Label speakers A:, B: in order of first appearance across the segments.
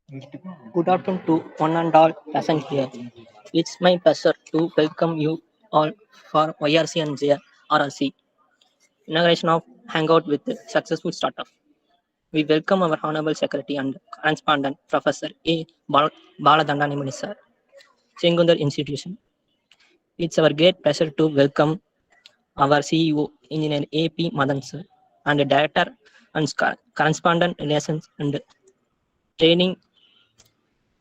A: Good afternoon to one and all present here. It's my pleasure to welcome you all for YRC and JRRC inauguration of Hangout with Successful Startup. We welcome our Honorable Secretary and Correspondent Professor A. Baladandanimani sir, Chengundar Institution. It's our great pleasure to welcome our CEO, Engineer A.P. Madan sir, and Director and Correspondent Relations and Training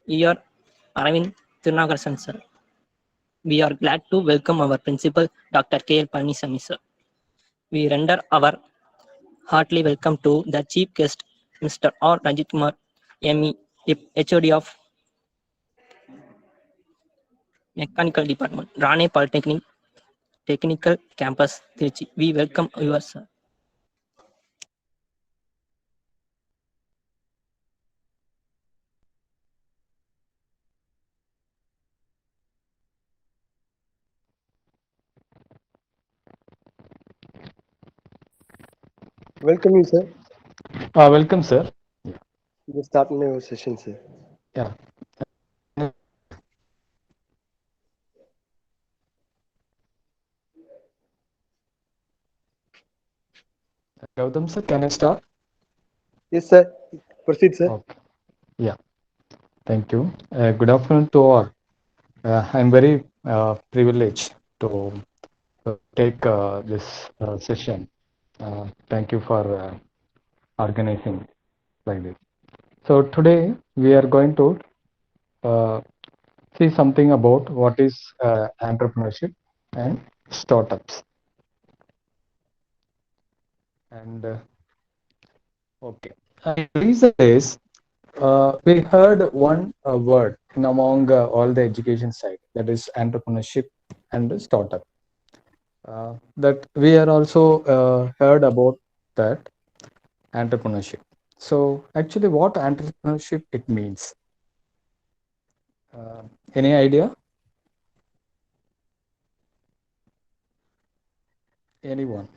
A: Year Aravind Tirunagasan sir. We are glad to welcome our principal, Dr. K.L. Panisami, sir. We render our heartily welcome to the chief guest, Mr. R. Ranjit Kumar, ME, HOD of Mechanical Department, Rane Polytechnic Technical Campus, Trichy. We welcome you, sir.
B: Welcome you, sir.
C: Welcome, sir.
B: We start our session, sir.
C: Yeah. Gautam, sir, can I start?
B: Yes, sir. Proceed, sir.
C: Okay. Yeah. Thank you. Good afternoon to all. I'm very privileged to take this session. Thank you for organizing like this. So today we are going to uh, see something about what is entrepreneurship and startups. And okay, in recent days, we heard one word in among all the education side, that is entrepreneurship and startup. That we are also heard about that entrepreneurship. So actually, what entrepreneurship it means? Uh, any idea? Anyone?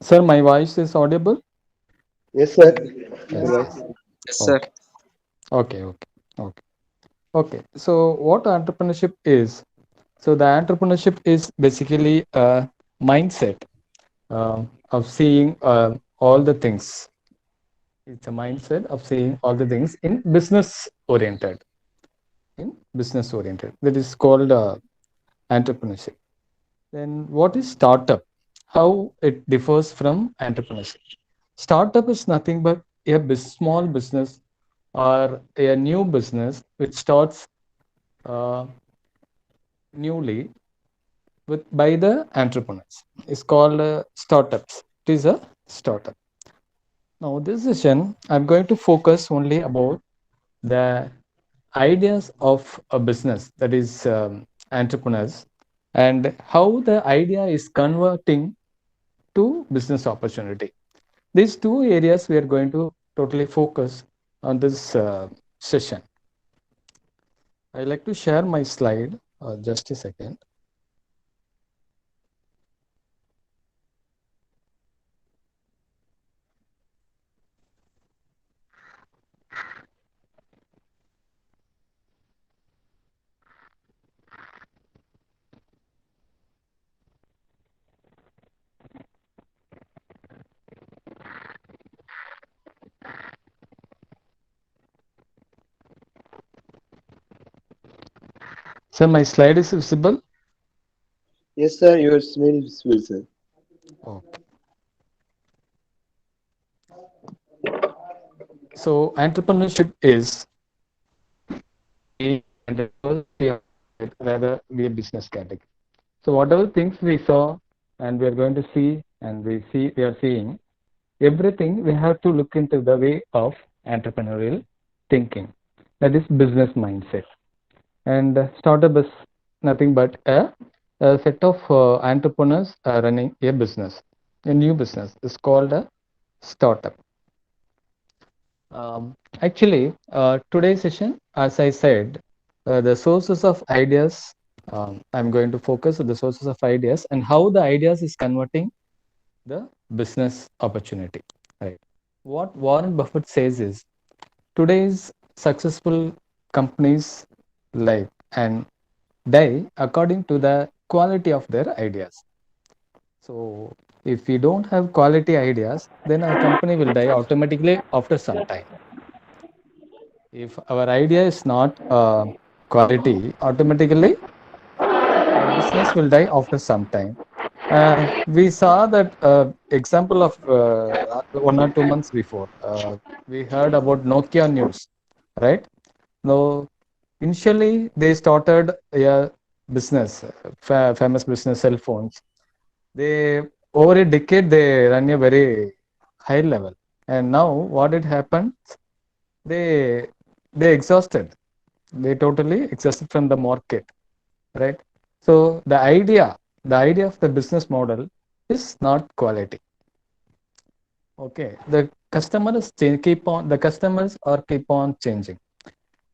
C: Sir, my voice is audible?
B: Yes, sir.
C: Yes,
B: Right.
C: yes.
D: Yes, sir.
C: Okay, okay, okay, okay. Okay. So what entrepreneurship is? So the entrepreneurship is basically a mindset of seeing all the things. It's a mindset of seeing all the things in business oriented. In business oriented, that is called entrepreneurship. Then what is startup? How it differs from entrepreneurship? Startup is nothing but a small business or a new business which starts uh, newly with by the entrepreneurs. It's called startups. It is a startup. Now, this session, I'm going to focus only about the ideas of a business, that is entrepreneurs, and how the idea is converting to business opportunity. These two areas we are going to totally focus on this session. I'd like to share my slide. Just a second. So my slide is visible.
B: Yes, sir. Your smell is well, sir.
C: Okay. So entrepreneurship is and rather be a business category. So whatever things we saw and we are going to see and we are seeing everything, we have to look into the way of entrepreneurial thinking. That is business mindset. And startup is nothing but a a set of entrepreneurs running a business, a new business is called a startup. Today's session, as I said, the sources of ideas, I'm going to focus on the sources of ideas and how the ideas is converting the business opportunity. Right. What Warren Buffett says is today's successful companies live and die according to the quality of their ideas. So if we don't have quality ideas, then our company will die automatically after some time. If our idea is not quality, automatically our business will die after some time. We saw that example of 1 or 2 months before. We heard about Nokia news, right? Now, initially they started a business, famous business cell phones. They over a decade they run a very high level, and now what had happened? They they exhausted. They totally exhausted from the market, right? So the idea of the business model is not quality. Okay, the customers the customers are keep on changing.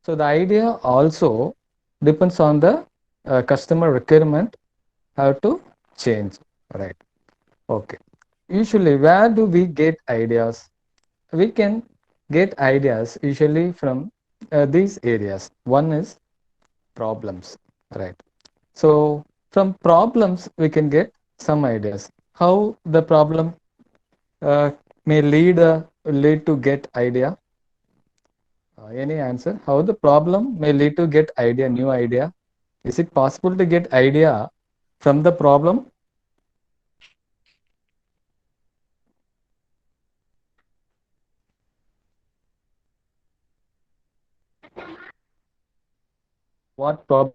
C: So the idea also depends on the customer requirement how to change, right? Okay. Usually, where do we get ideas? We can get ideas usually from these areas. One is problems, right? So from problems, we can get some ideas. How the problem uh, may lead to get idea. Any answer? How the problem may lead to get idea, new idea? Is it possible to get idea from the problem? What problem?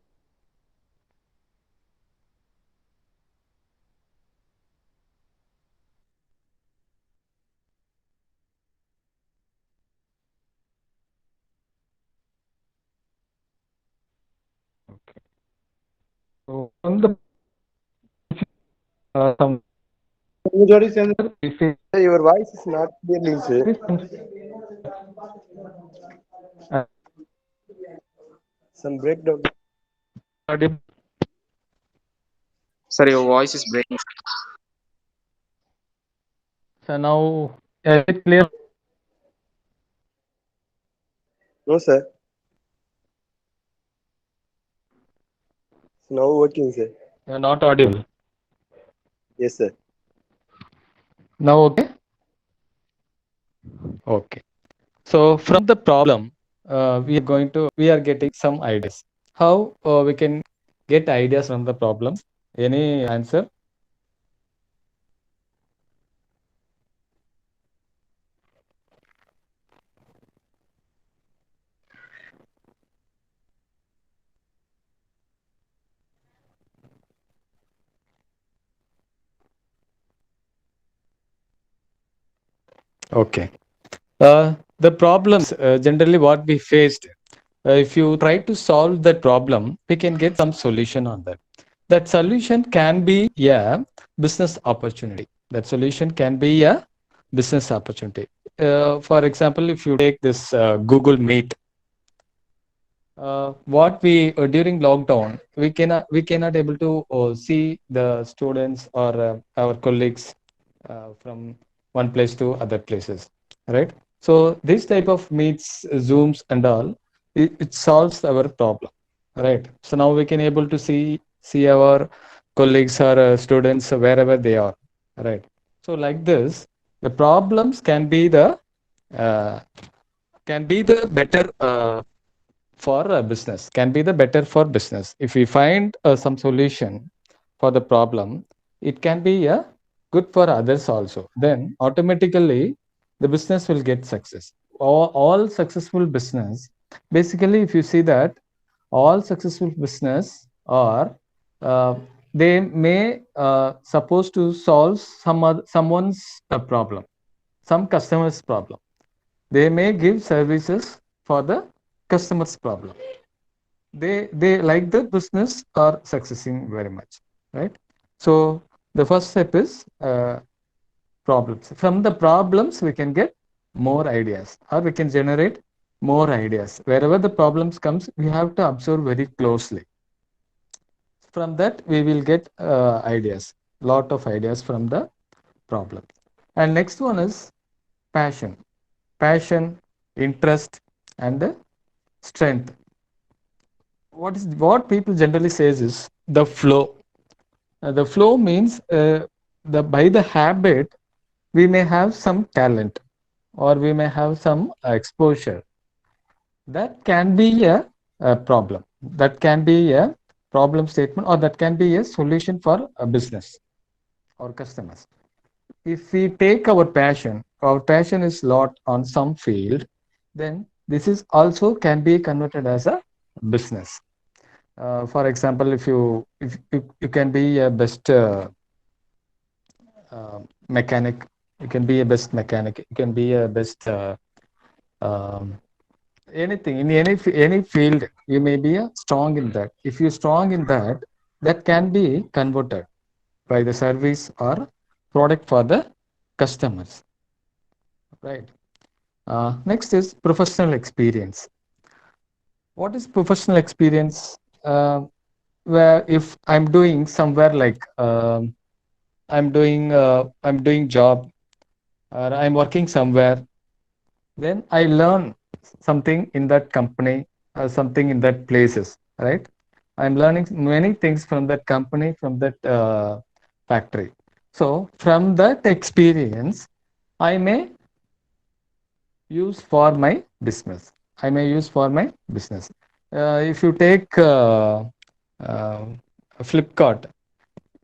C: So from the some
B: Majority sir,
C: if it
B: your voice is not clearly, sir.
C: is some uh,
B: Some breakdown.
C: audible.
D: Sir, your voice is breaking.
C: So now is it clear?
B: No, sir. It's now working, sir.
C: You're not audible.
B: Yes, sir.
C: Now okay? Okay. So from the problem, we are getting some ideas. How we can get ideas from the problem? Any answer? Okay. The problems generally what we faced. If you try to solve that problem, we can get some solution on that. That solution can be a business opportunity. That solution can be a business opportunity. For example, if you take this Google Meet, what we during lockdown we cannot able to see the students or our colleagues from one place to other places, right? So this type of meets, zooms and all, it solves our problem, right? So now we can able to see our colleagues or students wherever they are, right? So like this, the problems uh, can be the better for a business, can be the better for business. If we find some solution for the problem, it can be good for others also. Then automatically the business will get success. All successful business, basically, if you see that all successful business are uh, they may supposed to solve someone's problem, some customer's problem. They may give services for the customer's problem. They like the business are succeeding very much. right? So the first step is problems. From the problems we can get more ideas, or we can generate more ideas. Wherever the problems comes, we have to observe very closely. From that we will get ideas, lot of ideas from the problem. And next one is passion. Passion, interest, and strength. What people generally says is the flow. The flow means the by the habit we may have some talent, or we may have some exposure. That can be a problem. That can be a problem statement, or that can be a solution for a business or customers. If we take our passion is lot on some field, then this is also can be converted as a business. For example, if you can be a best mechanic, you can be a best mechanic, you can be a best um, anything in any field. You may be a strong in that. If you're strong in that, that can be converted by the service or product for the customers, right? Next is professional experience. What is professional experience? Where if I'm doing somewhere like I'm doing job, or I'm working somewhere, then I learn something in that company, something in that places, right? I'm learning many things from that company, from that factory. So from that experience, I may use for my business. I may use for my business. If you take uh, Flipkart,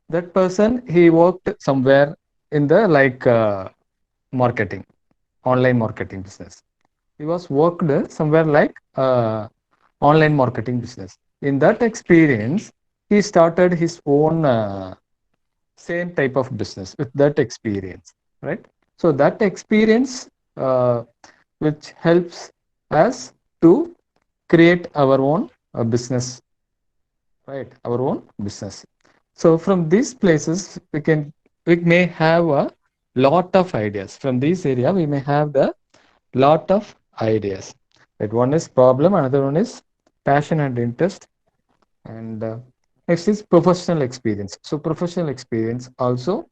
C: that person he worked somewhere in the like marketing, online marketing business. He was worked somewhere like online marketing business. In that experience, he started his own same type of business with that experience, right? So that experience which helps us to create our own business, right? Our own business. So from these places, we may have a lot of ideas. From this area, we may have the lot of ideas. Right? One is problem, another one is passion and interest, and next is professional experience. So professional experience also,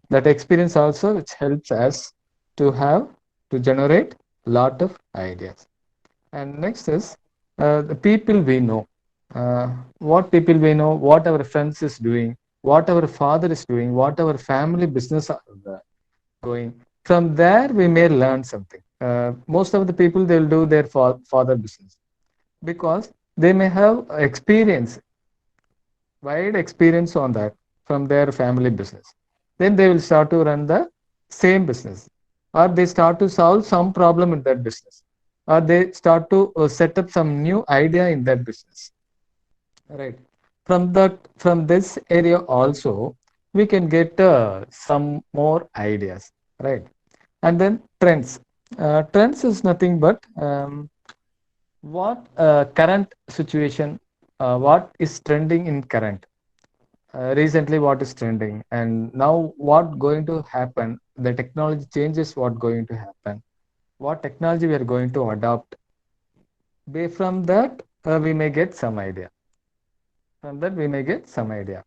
C: that experience also which helps us to have to generate lot of ideas. And next is the people we know. What people we know, what our friends is doing, what our father is doing, what our family business are going. From there, we may learn something. Most of the people they'll do their father business because they may have experience, wide experience on that from their family business. Then they will start to run the same business, or they start to solve some problem in that business, or they start to set up some new idea in that business, right? From this area also we can get some more ideas, right? And then trends. Trends is nothing but what current situation, what is trending in current, recently what is trending, and now what going to happen, the technology changes, what going to happen, what technology we are going to adopt. From that we may get some idea. From that we may get some idea.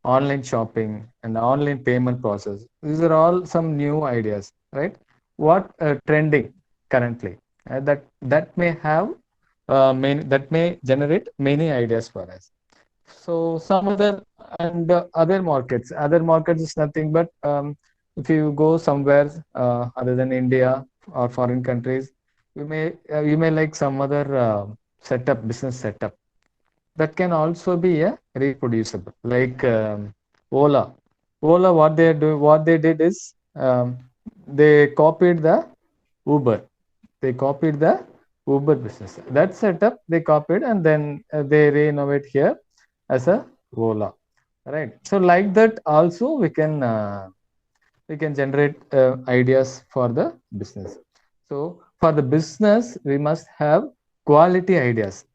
C: Online shopping and online payment process, these are all some new ideas, right? What trending currently, that may have that may generate many ideas for us. So some other and other markets is nothing but if you go somewhere other than India or foreign countries, you may like some other setup, business setup, that can also be a reproducible, like Ola. What they did is they copied the Uber. They copied the Uber business. That setup they copied, and then they re-innovate here as a Ola, right? So like that also we can generate ideas for the business. So for the business, we must have quality ideas.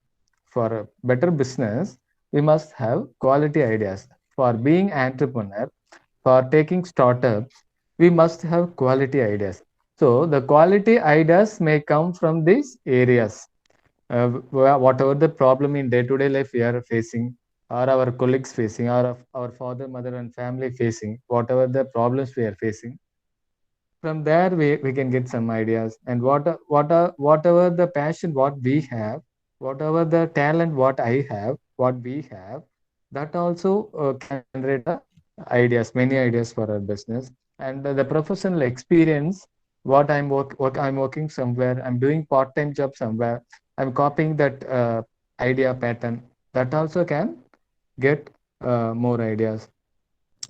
C: For a better business, we must have quality ideas. for being entrepreneur, for taking startups, we must have quality ideas. So the quality ideas may come from these areas. Whatever the problem in day-to-day life we are facing, or our colleagues facing, or our father, mother, and family facing, whatever the problems we are facing, from there we can get some ideas. And whatever the passion what we have, whatever the talent what I have, what we have, that also can generate ideas, many ideas for our business. And the professional experience, what I'm working somewhere, I'm doing part-time job somewhere, I'm copying that idea pattern, that also can get more ideas.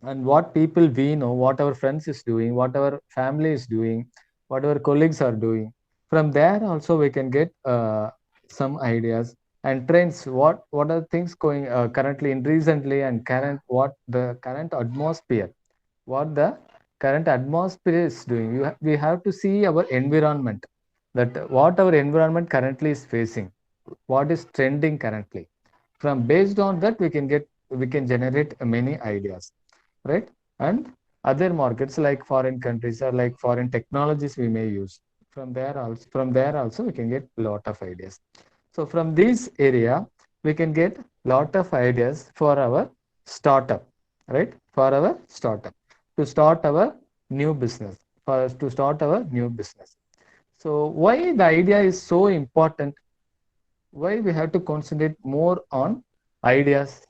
C: And what people we know, what our friends is doing, what our family is doing, what our colleagues are doing, from there also we can get some ideas. And trends, what are things going currently in recently, and current, what the current atmosphere, what the current atmosphere is doing. We have to see our environment, that what our environment currently is facing, what is trending currently. From based on that we can generate many ideas, right? And other markets like foreign countries or like foreign technologies we may use. From there also we can get lot of ideas. So from this area we can get lot of ideas for our startup, right? For our startup, to start our new business, for us to start our new business. So why the idea is so important? Why we have to concentrate more on ideas?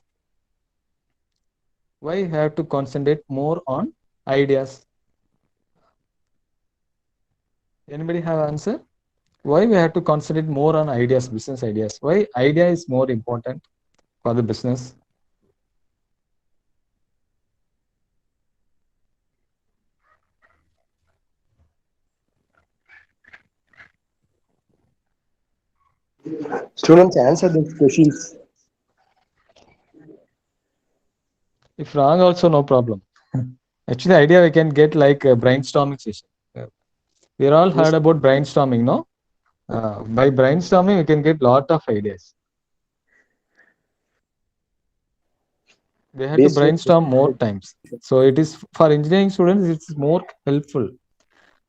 C: Why we have to concentrate more on ideas? Anybody have answer? Why we have to concentrate more on ideas, business ideas? Why idea is more important for the business?
B: Students answer these questions.
C: If wrong, also no problem. Actually, idea we can get like a brainstorming session. We all
B: Yes,
C: heard about brainstorming, no? By brainstorming, we can get lot of ideas. We have to
B: based on
C: brainstorm more times. So it is for engineering students, it's more helpful.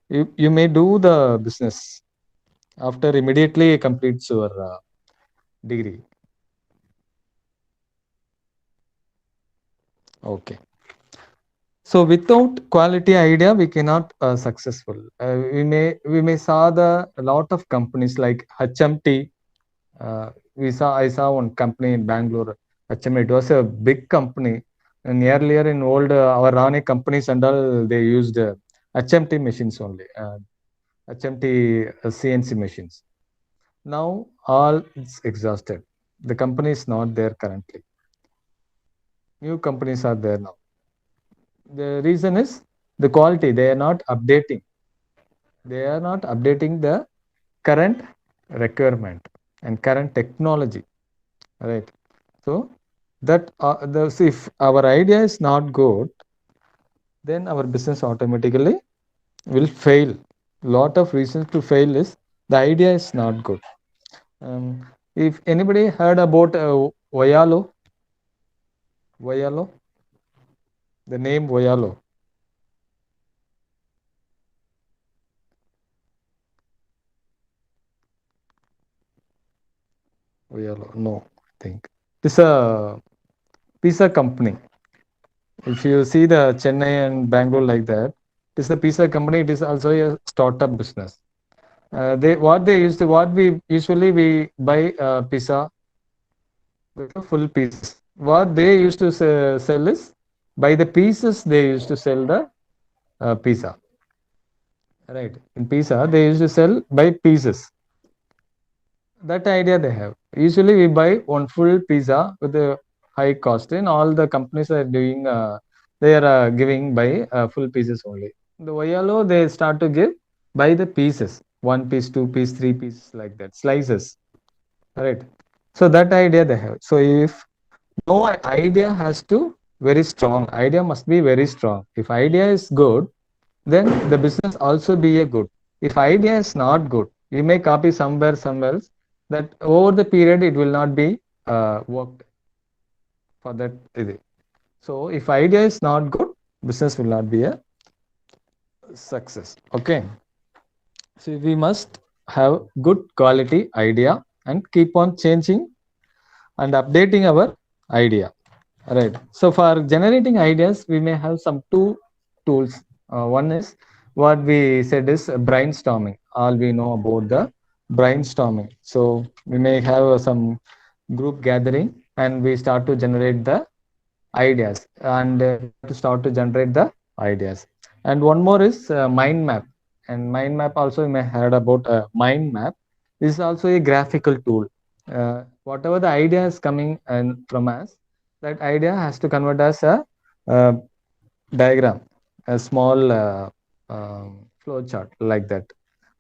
C: You may do the business after immediately completes your degree. Okay. So without quality idea, we cannot successful. We may saw the a lot of companies like HMT. I saw one company in Bangalore. HMT. It was a big company. And earlier in old our Rani companies and all, they used HMT machines only. HMT CNC machines. Now all it's exhausted. The company is not there currently. New companies are there now. The reason is the quality. They are not updating. They are not updating the current requirement and current technology, right? So that if our idea is not good, then our business automatically will fail. Lot of reasons to fail is the idea is not good. If anybody heard about Voyalo, the name Voyalo. Voyalo, no, I think it's a pizza company. If you see the Chennai and Bangalore like that, it is a pizza company. It is also a startup business. What we usually we buy pizza with the full pieces. What they used to sell is by the pieces. They used to sell the pizza. Right. In pizza, they used to sell by pieces. That idea they have. Usually, we buy one full pizza with a high cost. And all the companies are doing. They are giving by full pieces only. The Oyalo, they start to give by the pieces. One piece, two piece, three pieces like that. Slices. Right. So that idea they have. So if no idea has to very strong. Idea must be very strong. If idea is good, then the business also be a good. If idea is not good, you may copy somewhere else. That over the period it will not be worked for that. So if idea is not good, business will not be a success. Okay. So we must have good quality idea and keep on changing and updating our idea. Right. So for generating ideas, we may have some two tools. One is what we said is brainstorming. All we know about the brainstorming. So we may have some group gathering and we start to generate the ideas, and we have to start to generate the ideas. And one more is mind map. And mind map also you may heard about mind map. This is also a graphical tool. Whatever the idea is coming and from us, that idea has to convert as a uh, diagram, a small flow chart like that.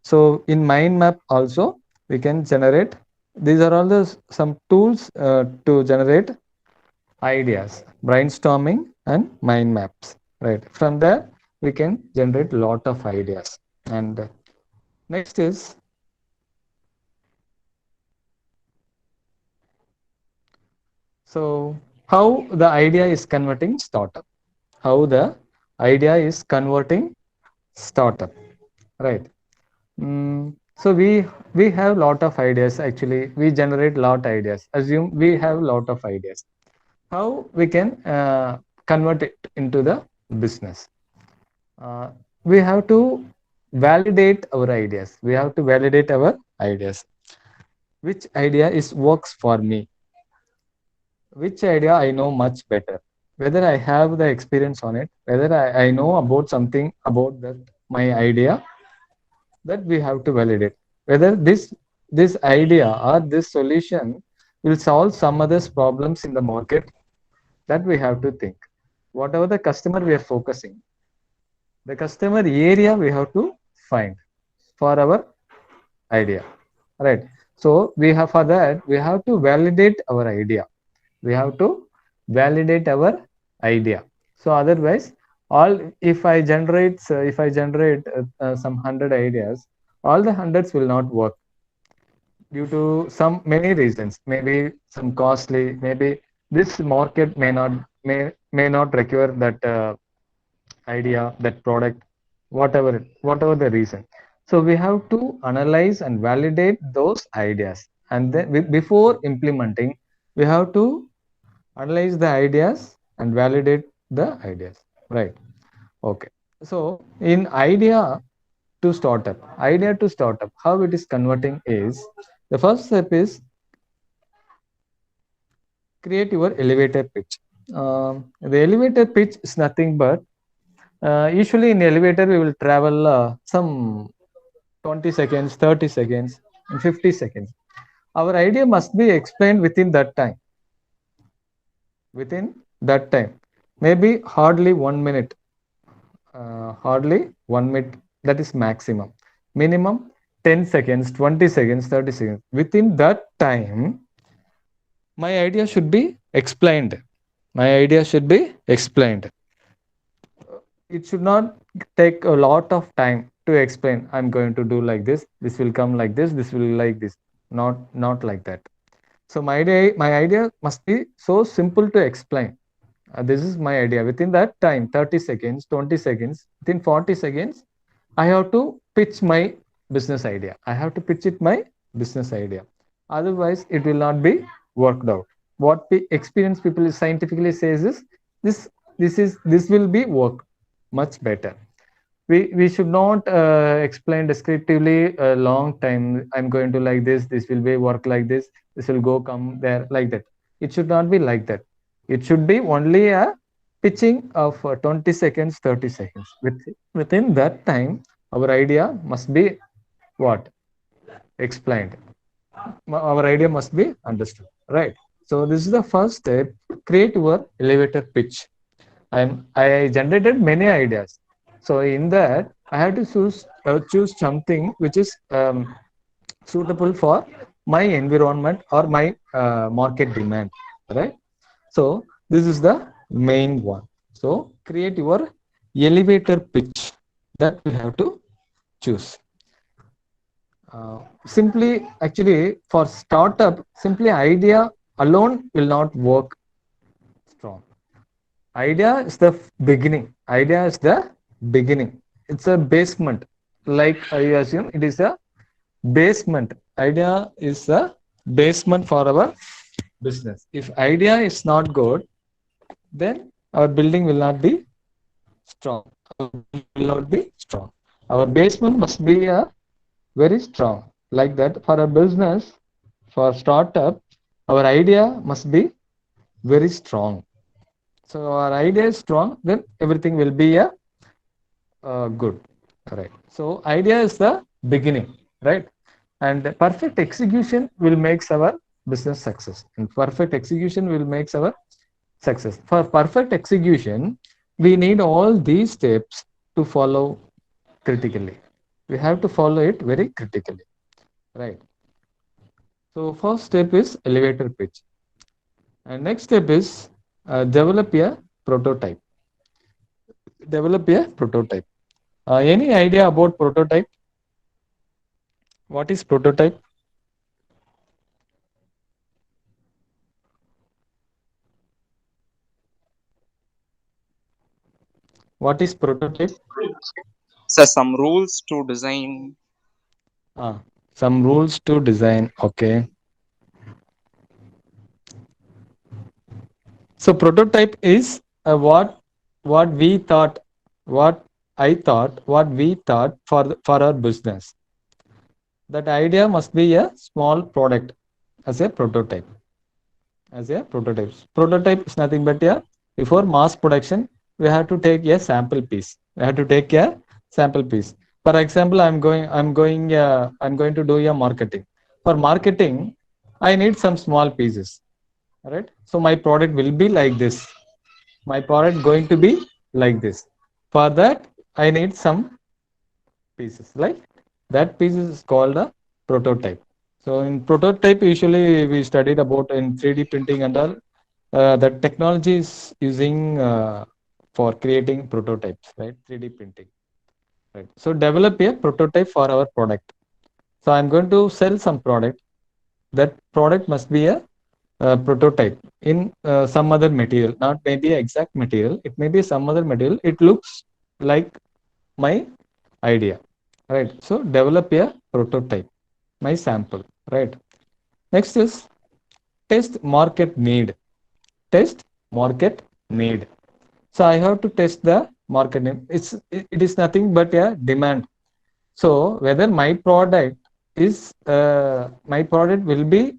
C: So in mind map also we can generate. These are all the some tools to generate ideas, brainstorming and mind maps. Right. From there we can generate lot of ideas. And next is so how the idea is converting startup. How the idea is converting startup, right? So we have lot of ideas. Actually, we generate lot ideas. Assume we have lot of ideas. How we can convert it into the business? Uh, we have to validate our ideas. We have to validate our ideas. Which idea is works for me? Which idea I know much better? Whether I have the experience on it, whether I know about something about that my idea, that we have to validate whether this idea or this solution will solve some others problems in the market. That we have to think. Whatever the customer we are focusing, the customer area we have to find for our idea, right? So we have, for that we have to validate our idea. We have to validate our idea. So otherwise, all if I generate some 100 ideas, all the hundreds will not work due to some many reasons. Maybe some costly, maybe this market may not require that idea, that product, whatever the reason. So we have to analyze and validate those ideas, and then before implementing, we have to analyze the ideas and validate the ideas, right? Okay. So in idea to startup, how it is converting is, the first step is create your elevator pitch. The elevator pitch is nothing but, usually in elevator we will travel some 20 seconds, 30 seconds, and 50 seconds. Our idea must be explained within that time. Within that time, maybe hardly 1 minute, hardly 1 minute. That is maximum. Minimum 10 seconds, 20 seconds, 30 seconds. Within that time, my idea should be explained. My idea should be explained. It should not take a lot of time to explain. I'm going to do like this will come like this will like this. Not like that. So my idea must be so simple to explain. This is my idea. Within that time, 30 seconds, 20 seconds, within 40 seconds, I have to pitch my business idea. I have to pitch it my business idea. Otherwise it will not be worked out. What the experienced people scientifically says is, this will be work much better. We should not explain descriptively a long time. I'm going to like this will be work like this will go come there like that. It should not be like that. It should be only a pitching of 20 seconds, 30 seconds. Within that time, our idea must be what? Explained. Our idea must be understood, right? So this is the first step. Create your elevator pitch. I generated many ideas. So in that, I have to choose something which is suitable for my environment or my market demand, right? So this is the main one. So create your elevator pitch, that we have to choose. Simply, actually, for startup, simply idea alone will not work strong. Idea is the beginning. Idea is the beginning. It's a basement. Like I assume it is a basement. Idea is a basement for our business. If idea is not good, then our building will not be strong. Our building will not be strong. Our basement must be a very strong. Like that, for a business, for startup, our idea must be very strong. So our idea is strong, then everything will be a good. Right. So idea is the beginning, right? And perfect execution will makes our business success. And perfect execution will makes our success. For perfect execution, we need all these steps to follow critically. We have to follow it very critically, right? So first step is elevator pitch, and next step is develop a prototype. Develop a prototype. Any idea about prototype? What is prototype? What is prototype?
D: So some rules to design.
C: Ah, some rules to design. Okay. So prototype is what we thought, what I thought, what we thought for our business. That idea must be a small product as a prototype. As a prototype. Prototype is nothing but a before mass production, we have to take a sample piece. We have to take a sample piece. For example, I'm going to do a marketing. For marketing, I need some small pieces. Right. So my product will be like this. My product going to be like this. For that, I need some pieces. Like that piece is called a prototype. So in prototype, usually we studied about in 3D printing and all. The technology is using for creating prototypes, right? 3D printing, right? So develop a prototype for our product. So I'm going to sell some product. That product must be a prototype in some other material, not maybe exact material. It may be some other material. It looks like my idea, right? So develop a prototype, my sample, right? Next is test market need. Test market need. So I have to test the market need. It is nothing but a demand. So whether my product will be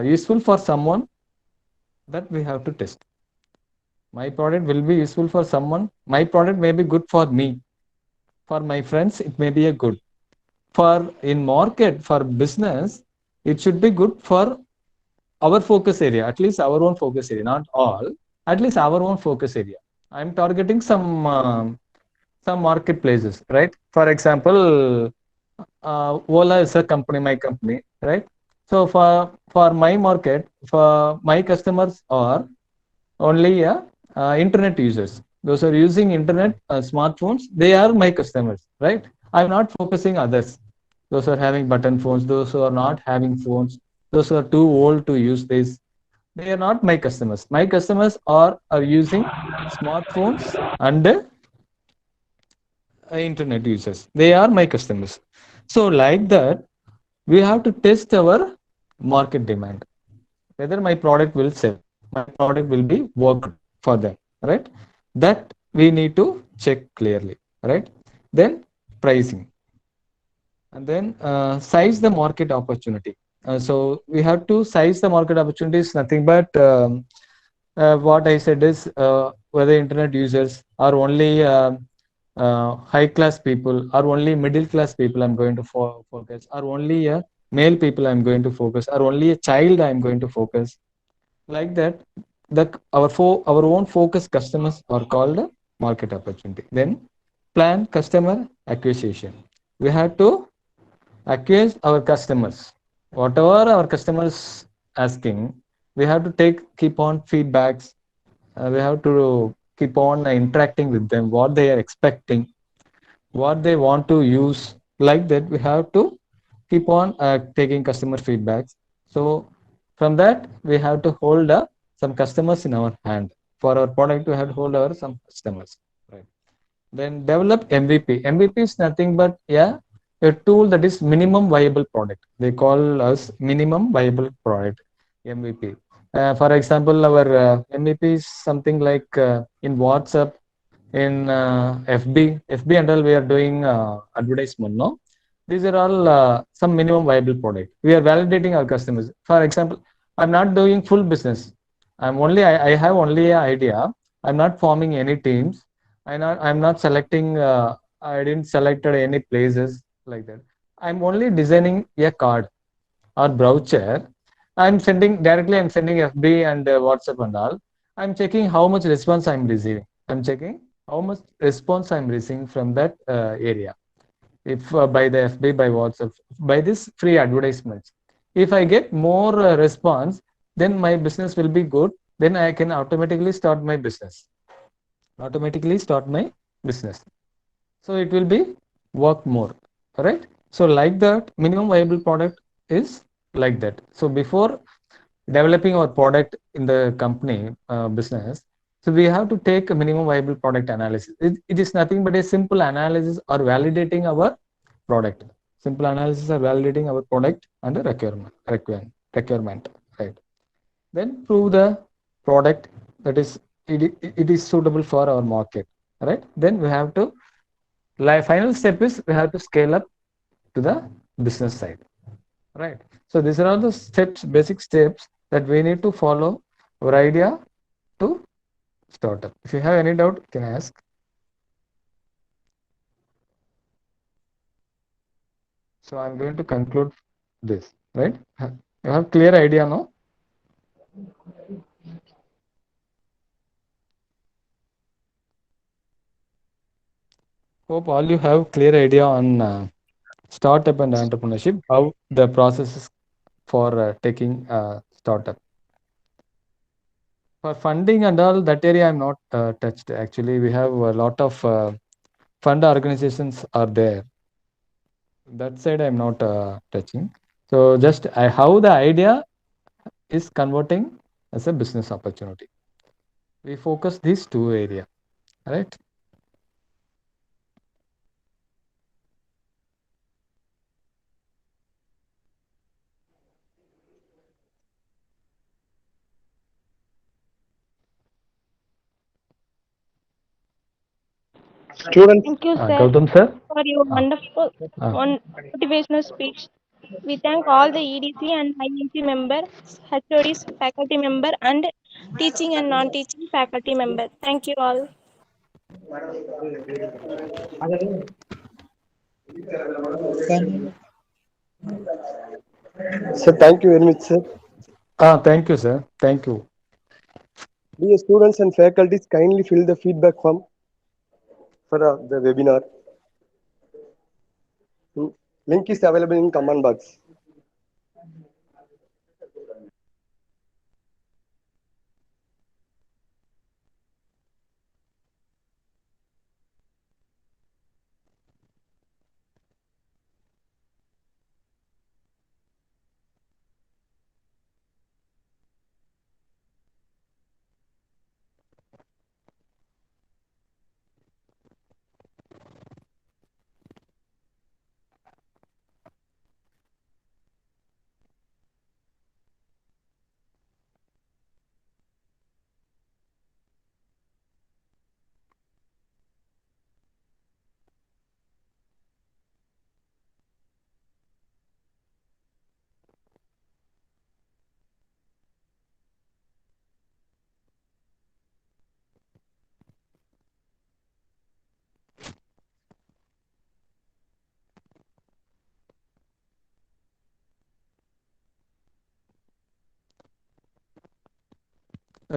C: useful for someone, that we have to test. My product will be useful for someone. My product may be good for me. For my friends, it may be a good. For in market, for business, it should be good for our focus area, at least our own focus area, not all, at least our own focus area. I'm targeting some marketplaces, right? For example, Ola is a company, my company, right? So for my market, for my customers are only internet users. Those are using internet smartphones, they are my customers, right? I'm not focusing others. Those are having button phones, those who are not having phones, those who are too old to use this, they are not my customers. My customers are using smartphones and internet users. They are my customers. So like that, we have to test our market demand, whether my product will sell, my product will be worked for them, right? That we need to check clearly, right? Then pricing, and then size the market opportunity. So we have to size the market opportunity is nothing but what I said is whether internet users are only high class people, or only middle class people I'm going to focus, or only male people I'm going to focus, or only a child I'm going to focus. Like that, our own focus customers are called market opportunity. Then plan customer acquisition. We have to acquire our customers. Whatever our customers asking, we have to keep on feedbacks. We have to keep on interacting with them, what they are expecting, what they want to use. Like that, we have to keep on taking customer feedbacks. So from that, we have to hold some customers in our hand. for our product to hold our some customers, right? Then develop MVP. MVP is nothing but a tool that is minimum viable product. They call us minimum viable product, MVP. For example, our MVP is something like in WhatsApp, in FB and all we are doing advertisement. No, these are all some minimum viable product. We are validating our customers. For example, I'm not doing full business. I have only an idea. I'm not forming any teams. I'm not selecting. I didn't selected any places like that. I'm only designing a card or browser. I'm sending directly. I'm sending FB and WhatsApp and all. I'm checking how much response I'm receiving. I'm checking how much response I'm receiving from that area. If by the FB, by WhatsApp, by this free advertisements. If I get more response, then my business will be good. Then I can automatically start my business. So it will be work more, right? So like that, minimum viable product is like that. So before developing our product in the company business, so we have to take a minimum viable product analysis. It is nothing but a simple analysis or validating our product. Simple analysis or validating our product and the requirement, right? Then prove the product that is it is suitable for our market, right? Then we have to final step is we have to scale up to the business side, right? So these are all the steps, basic steps that we need to follow our idea to startup. If you have any doubt, you can ask. So I'm going to conclude this, right? You have clear idea now? Hope all you have clear idea on startup and entrepreneurship, how the process is for taking startup. For funding and all that area, I'm not touched. Actually, we have a lot of fund organizations are there. That side I'm not touching. So just how the idea is converting as a business opportunity. We focus these two area, right?
B: Students,
E: Thank you, sir,
C: Gautam sir.
E: for your wonderful
C: Ah.
E: motivational speech. We thank all the EDC and IEC members, HODs, faculty member, and teaching and non-teaching faculty member. Thank you all.
B: sir, thank you very much, sir.
C: Thank you, sir. Thank you.
B: Dear students and faculties, kindly fill the feedback form for the webinar. Link is available in comment box.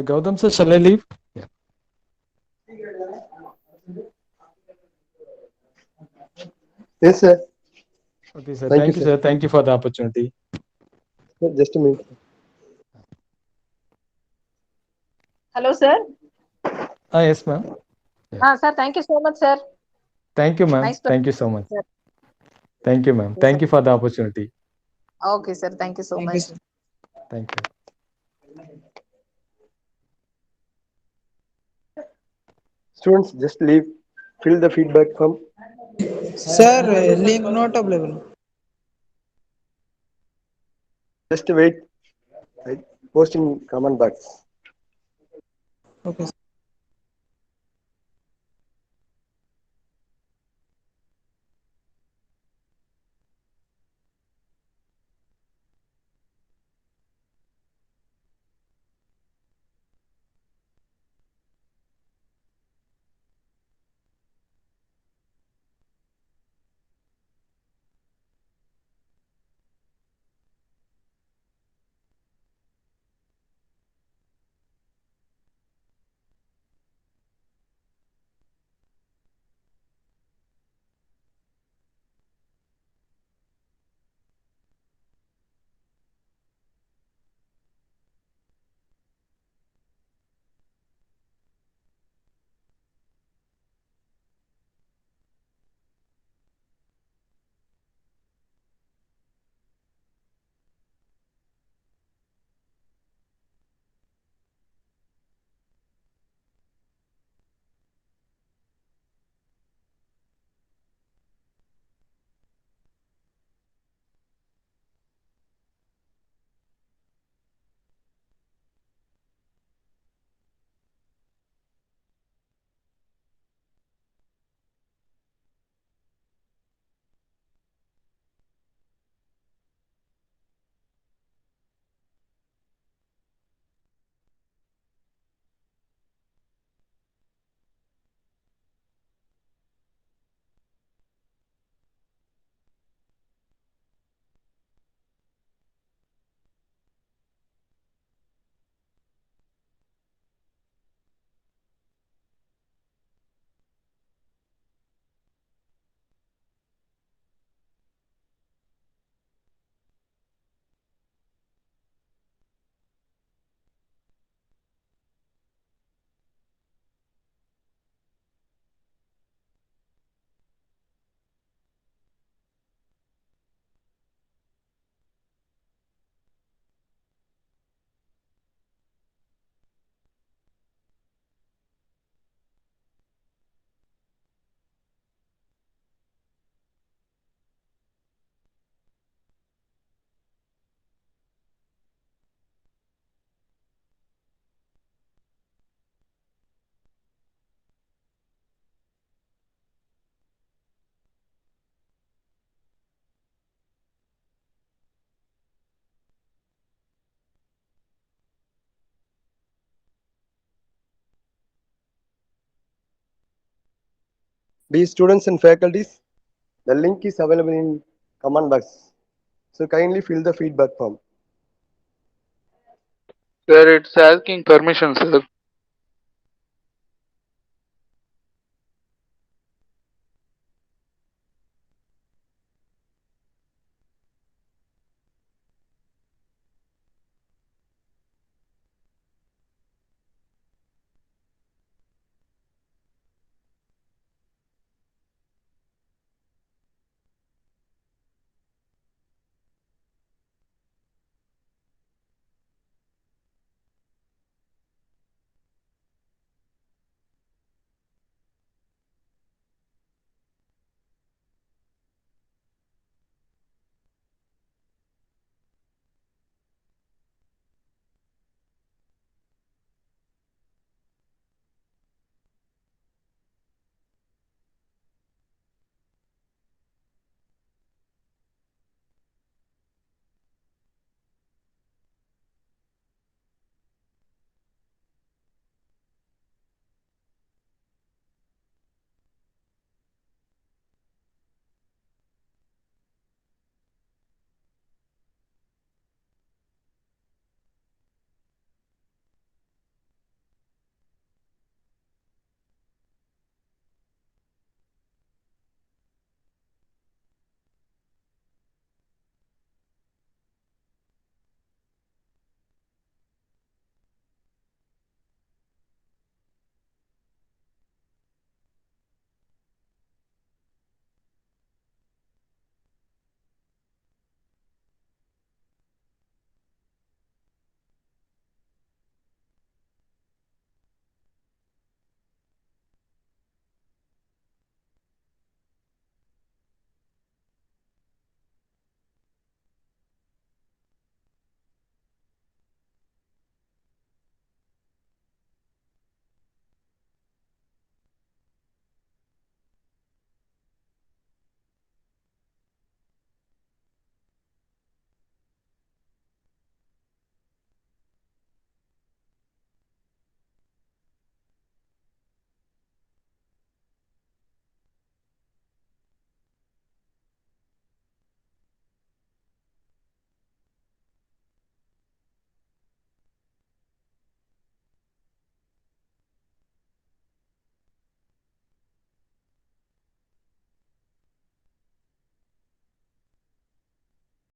C: Gautam sir, shall I leave? Yeah.
B: Yes, sir.
C: Okay, sir.
B: Thank you,
C: Thank you,
B: sir.
C: sir. Thank you for the opportunity.
B: Just a minute.
F: Hello, sir.
C: Yes, ma'am.
F: Sir, thank you so much, sir.
C: Thank you, ma'am.
F: Nice
C: Thank you so much.
F: sir.
C: Thank you, ma'am.
F: Yes,
C: Thank
F: sir.
C: you for the opportunity.
F: Okay, sir. Thank you so much.
C: Thank you.
B: Students, just leave. Fill the feedback form.
G: Sir, link not available.
B: Just wait. I post in comment box.
G: Okay.
B: Dear students and faculties, the link is available in comment box. So kindly fill the feedback form.
H: Sir, it's asking permission, sir.